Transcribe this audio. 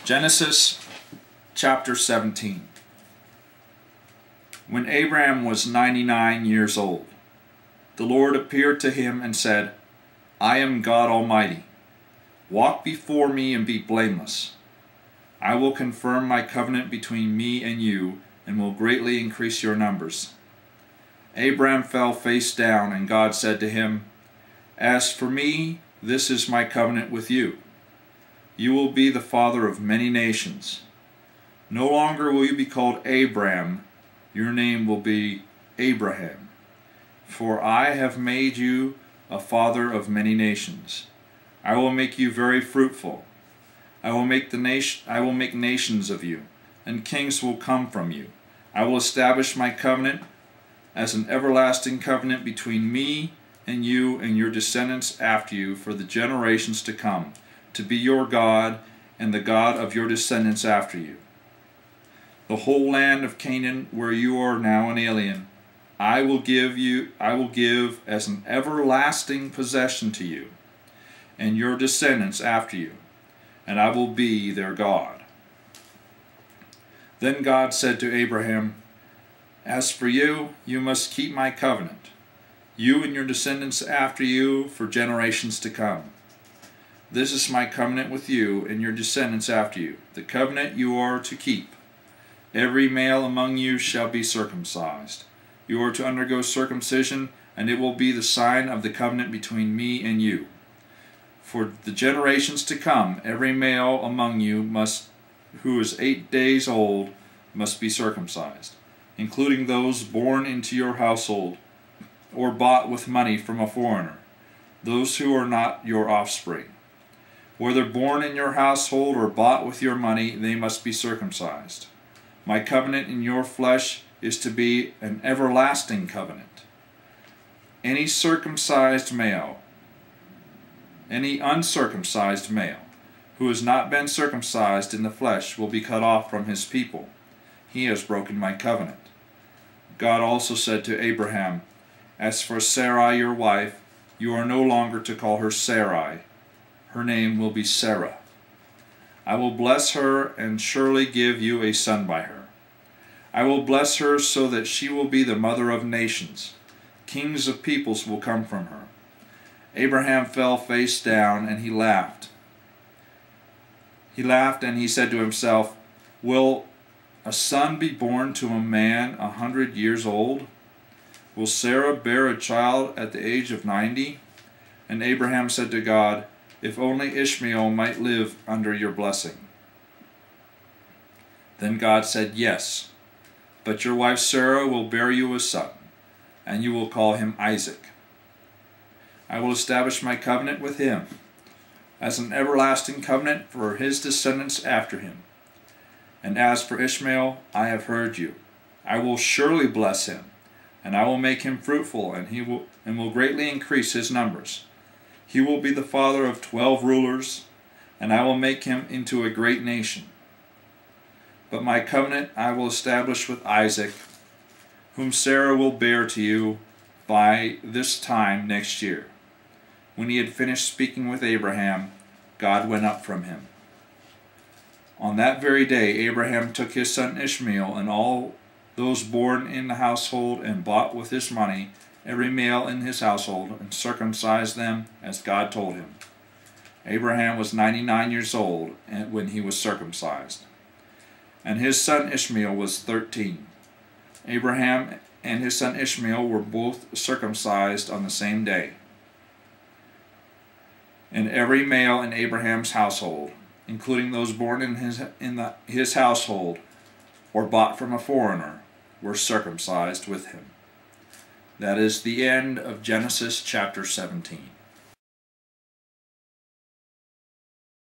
Genesis chapter 17. When Abraham was 99 years old, the Lord appeared to him and said, I am God Almighty. Walk before me and be blameless. I will confirm my covenant between me and you, and will greatly increase your numbers. Abraham fell face down, and God said to him, As for me, this is my covenant with you. You will be the father of many nations. No longer will you be called Abram, your name will be Abraham. For I have made you a father of many nations. I will make you very fruitful. I will make nations of you, and kings will come from you. I will establish my covenant as an everlasting covenant between me and you and your descendants after you for the generations to come, to be your God and the God of your descendants after you. The whole land of Canaan, where you are now an alien, I will give as an everlasting possession to you and your descendants after you, and I will be their God. Then God said to Abraham, As for you, you must keep my covenant, you and your descendants after you for generations to come. This is my covenant with you and your descendants after you, the covenant you are to keep. Every male among you shall be circumcised. You are to undergo circumcision, and it will be the sign of the covenant between me and you. For the generations to come, every male among you who is 8 days old must be circumcised, including those born into your household or bought with money from a foreigner, those who are not your offspring. Whether born in your household or bought with your money, they must be circumcised. My covenant in your flesh is to be an everlasting covenant. Any uncircumcised male who has not been circumcised in the flesh will be cut off from his people. He has broken my covenant. God also said to Abraham, As for Sarai your wife, you are no longer to call her Sarai. Her name will be Sarah. I will bless her and surely give you a son by her. I will bless her so that she will be the mother of nations. Kings of peoples will come from her. Abraham fell face down, and he laughed. He laughed, and he said to himself, Will a son be born to a man 100 years old? Will Sarah bear a child at the age of 90? And Abraham said to God, If only Ishmael might live under your blessing. Then God said, Yes, but your wife Sarah will bear you a son, and you will call him Isaac. I will establish my covenant with him as an everlasting covenant for his descendants after him. And as for Ishmael, I have heard you. I will surely bless him, and I will make him fruitful, and will greatly increase his numbers. He will be the father of 12 rulers, and I will make him into a great nation. But my covenant I will establish with Isaac, whom Sarah will bear to you by this time next year. When he had finished speaking with Abraham, God went up from him. On that very day Abraham took his son Ishmael and all those born in the household and bought with his money, every male in his household, and circumcised them as God told him. Abraham was 99 years old when he was circumcised, and his son Ishmael was 13. Abraham and his son Ishmael were both circumcised on the same day. And every male in Abraham's household, including those born in his household or bought from a foreigner, were circumcised with him. That is the end of Genesis chapter 17.